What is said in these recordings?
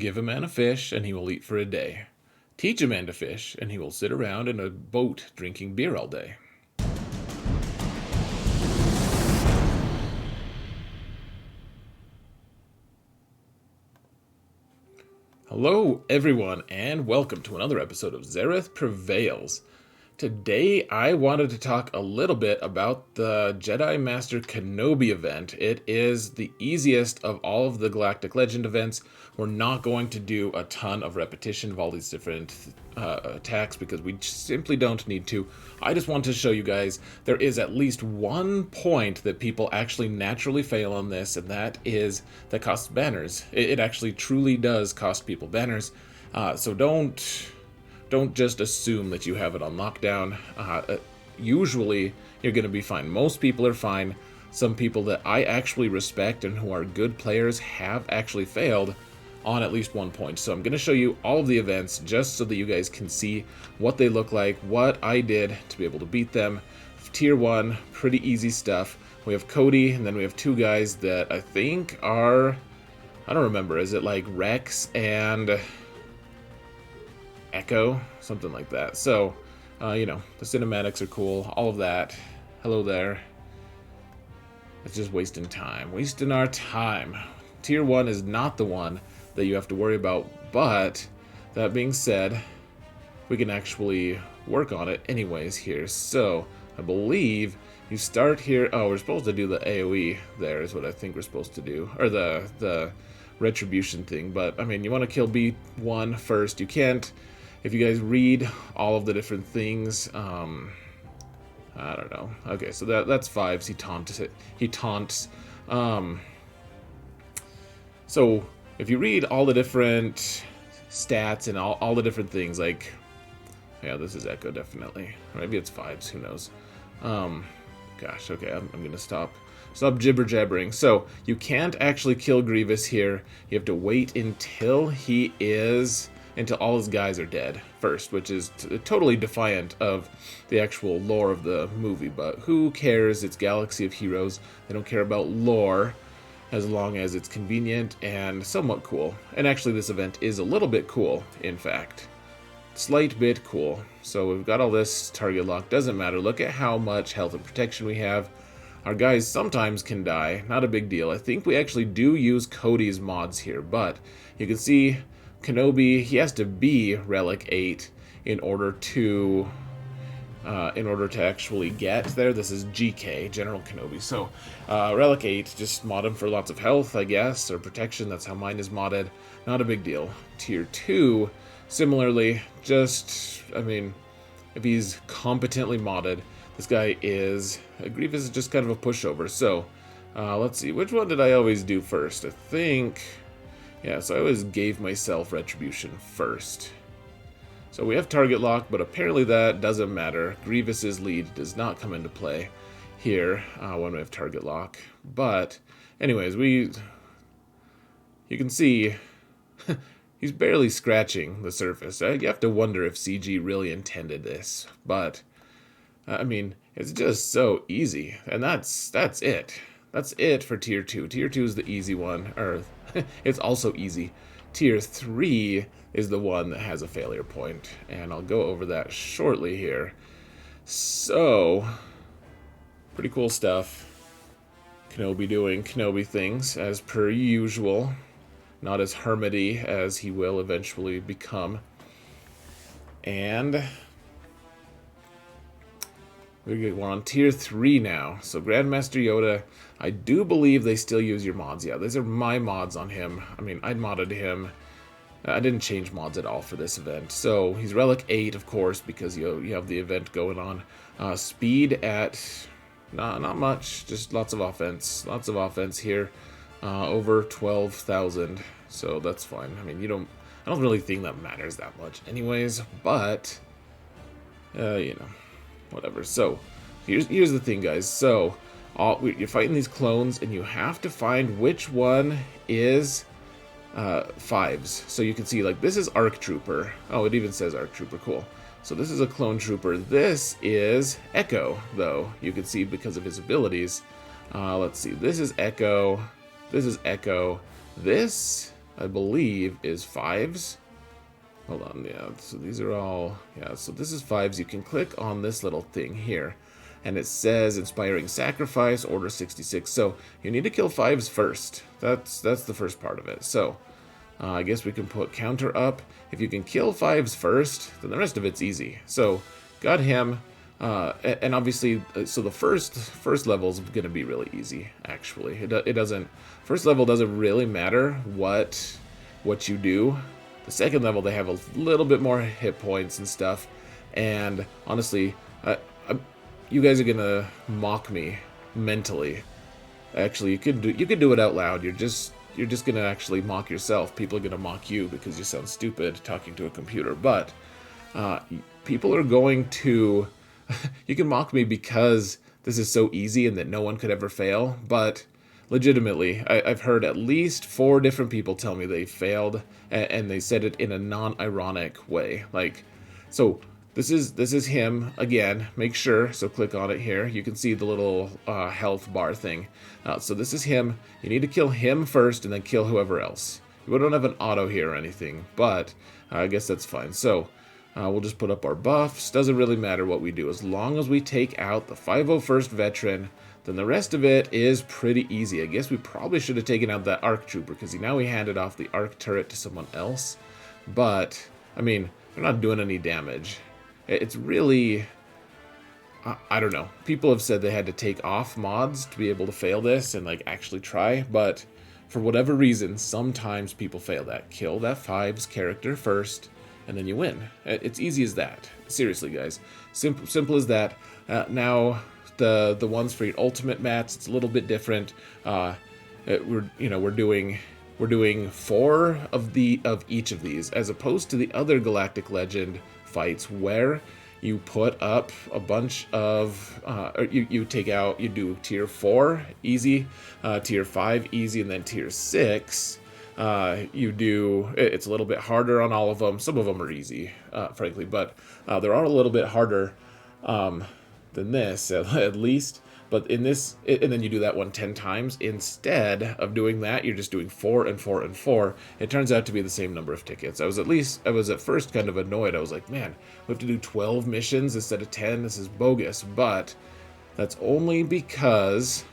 Give a man a fish, and he will eat for a day. Teach a man to fish, and he will sit around in a boat drinking beer all day. Hello, everyone, and welcome to another episode of Zareth Prevails. Today, I wanted to talk a little bit about the Jedi Master Kenobi event. It is the easiest of all of the Galactic Legend events. We're not going to do a ton of repetition of all these different attacks because we simply don't need to. I just want to show you guys there is at least one point that people actually naturally fail on this, and that is that costs banners. It actually truly does cost people banners. So don't just assume that you have it on lockdown. Usually, you're going to be fine. Most people are fine. Some people that I actually respect and who are good players have actually failed on at least one point. So I'm going to show you all of the events just so that you guys can see what they look like, what I did to be able to beat them. Tier 1, pretty easy stuff. We have Cody, and then we have two guys that I think are... I don't remember. Is it like Rex and... Echo, something like that. So, the cinematics are cool, all of that. Hello there. It's just wasting our time. Tier 1 is not the one that you have to worry about, but that being said, we can actually work on it anyways here. So, I believe you start here. Oh, we're supposed to do the AoE there is what I think we're supposed to do, or the retribution thing, but I mean, you want to kill B1 first. You can't. If you guys read all of the different things, I don't know. Okay, so that's fives. He taunts. So if you read all the different stats and all the different things, like, yeah, this is Echo definitely. Or maybe it's fives. Who knows? Gosh. Okay, I'm gonna stop jibber jabbering. So you can't actually kill Grievous here. You have to wait until all his guys are dead first, which is totally defiant of the actual lore of the movie, but who cares? It's Galaxy of Heroes. They don't care about lore as long as it's convenient and somewhat cool. And actually this event is a little bit cool, in fact. Slight bit cool. So we've got all this target lock, doesn't matter. Look at how much health and protection we have. Our guys sometimes can die, not a big deal. I think we actually do use Cody's mods here, but you can see Kenobi, he has to be Relic 8 in order to actually get there. This is GK, General Kenobi. So, Relic 8, just mod him for lots of health, I guess, or protection. That's how mine is modded. Not a big deal. Tier 2, similarly, if he's competently modded, this guy is... Grievous is just kind of a pushover. So, let's see. Which one did I always do first? I think... Yeah, so I always gave myself retribution first. So we have target lock, but apparently that doesn't matter. Grievous's lead does not come into play here when we have target lock. But, anyways, you can see he's barely scratching the surface. You have to wonder if CG really intended this. But, it's just so easy. And that's it. That's it for Tier 2. Tier 2 is the easy one, or it's also easy. Tier 3 is the one that has a failure point, and I'll go over that shortly here. So, pretty cool stuff. Kenobi doing Kenobi things, as per usual. Not as hermity as he will eventually become. And... we're on Tier 3 now. So Grandmaster Yoda, I do believe they still use your mods. Yeah, these are my mods on him. I mean, I modded him. I didn't change mods at all for this event. So he's Relic 8, of course, because you have the event going on. Speed at not much, just lots of offense. Lots of offense here. Over 12,000. So that's fine. I mean, I don't really think that matters that much anyways, but whatever. So, here's the thing, guys. So, you're fighting these clones, and you have to find which one is fives. So you can see, like, this is Arc Trooper. Oh, it even says Arc Trooper. Cool. So this is a clone trooper. This is Echo, though. You can see because of his abilities. Let's see. This is Echo. This is Echo. This... I believe, is 5s. Hold on, yeah, so these are all, yeah, so this is 5s. You can click on this little thing here, and it says Inspiring Sacrifice, Order 66. So you need to kill 5s first. That's the first part of it. So I guess we can put counter up. If you can kill 5s first, then the rest of it's easy. So got him, and obviously, so the first level is going to be really easy. Actually, it doesn't. First level doesn't really matter what you do. The second level, they have a little bit more hit points and stuff. And honestly, you guys are gonna mock me mentally. Actually, you could do it out loud. You're just gonna actually mock yourself. People are gonna mock you because you sound stupid talking to a computer. But people are going to. You can mock me because this is so easy and that no one could ever fail. But legitimately, I've heard at least 4 different people tell me they failed, and they said it in a non-ironic way. Like, so this is him again. Make sure, so click on it here. You can see the little health bar thing. So this is him. You need to kill him first, and then kill whoever else. We don't have an auto here or anything, but I guess that's fine. So we'll just put up our buffs. Doesn't really matter what we do, as long as we take out the 501st veteran. Then the rest of it is pretty easy. I guess we probably should have taken out that ARC trooper, because now we handed off the ARC turret to someone else. But, I mean, they're not doing any damage. It's really, I don't know. People have said they had to take off mods to be able to fail this and like actually try. But for whatever reason, sometimes people fail that. Kill that 5's character first, and then you win. It's easy as that. Seriously, guys. Simple as that. Now, the ones for your ultimate mats, it's a little bit different. We're doing 4 of each of these, as opposed to the other Galactic Legend fights where you put up a bunch of you do tier 4 easy, tier 5 easy, and then tier 6 it's a little bit harder on all of them. Some of them are easy, frankly, but they're all a little bit harder than this, at least. But in this, and then you do that one 10 times. Instead of doing that, you're just doing 4 and 4 and 4. It turns out to be the same number of tickets. I was at first kind of annoyed. I was like, man, we have to do 12 missions instead of 10. This is bogus. But that's only because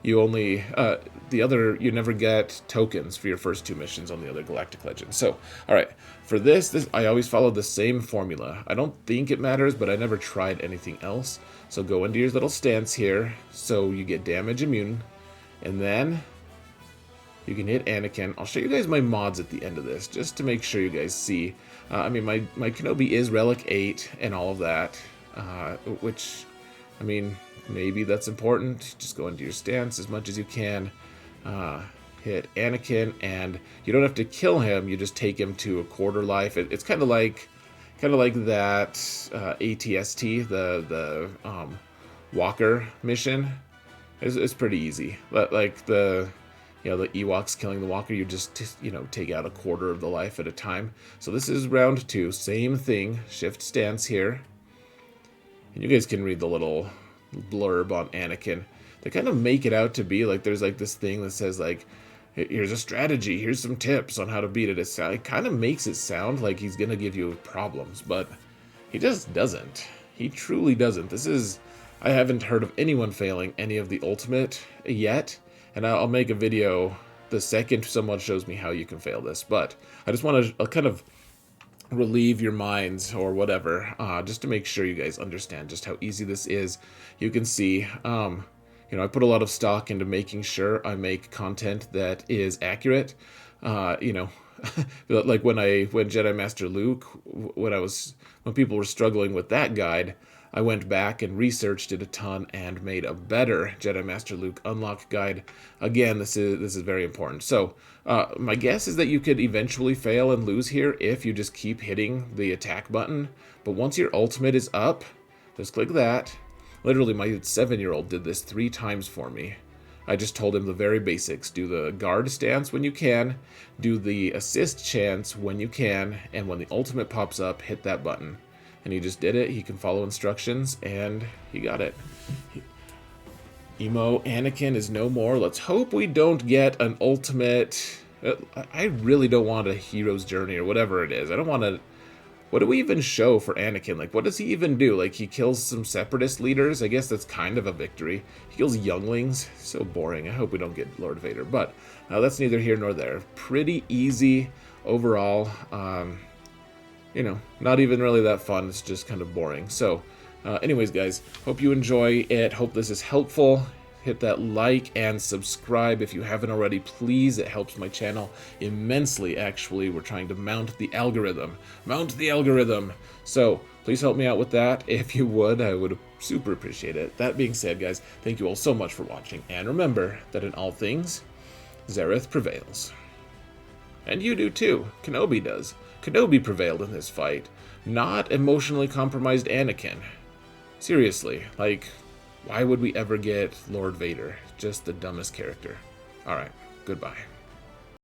you only you never get tokens for your first 2 missions on the other Galactic Legends. So, all right, for this I always follow the same formula. I don't think it matters, but I never tried anything else. So go into your little stance here, so you get damage immune, and then you can hit Anakin. I'll show you guys my mods at the end of this, just to make sure you guys see. I mean, my Kenobi is Relic 8 and all of that, which, I mean, maybe that's important. Just go into your stance as much as you can. Hit Anakin, and you don't have to kill him. You just take him to a quarter life. It's kind of like that ATST, the Walker mission. It's pretty easy. But like the Ewoks killing the Walker, you just take out a quarter of the life at a time. So this is round 2. Same thing. Shift stance here, and you guys can read the little blurb on Anakin. They kind of make it out to be like there's like this thing that says like, here's a strategy, here's some tips on how to beat it. It kind of makes it sound like he's gonna give you problems, but he just doesn't. He truly doesn't. I haven't heard of anyone failing any of the ultimate yet, and I'll make a video the second someone shows me how you can fail this. But I just want to kind of relieve your minds or whatever, just to make sure you guys understand just how easy this is. You can see, I put a lot of stock into making sure I make content that is accurate. Like when Jedi Master Luke, when people were struggling with that guide, I went back and researched it a ton and made a better Jedi Master Luke unlock guide. Again, this is very important. So my guess is that you could eventually fail and lose here if you just keep hitting the attack button. But once your ultimate is up, just click that. Literally, my 7-year-old did this 3 times for me. I just told him the very basics. Do the guard stance when you can, do the assist chance when you can, and when the ultimate pops up, hit that button. And he just did it. He can follow instructions, and he got it. Emo Anakin is no more. Let's hope we don't get an ultimate I really don't want a hero's journey or whatever it is. I don't want to. What do we even show for Anakin? Like, what does he even do? Like, he kills some separatist leaders? I guess that's kind of a victory. He kills younglings. So boring. I hope we don't get Lord Vader. But that's neither here nor there. Pretty easy overall. You know, not even really that fun. It's just kind of boring. So, anyways, guys, hope you enjoy it. Hope this is helpful. Hit that like and subscribe if you haven't already, please. It helps my channel immensely, actually. We're trying to mount the algorithm. Mount the algorithm! So, please help me out with that. If you would, I would super appreciate it. That being said, guys, thank you all so much for watching. And remember that in all things, Zareth prevails. And you do too. Kenobi does. Kenobi prevailed in this fight. Not emotionally compromised Anakin. Seriously, like, why would we ever get Lord Vader? Just the dumbest character. Alright, goodbye.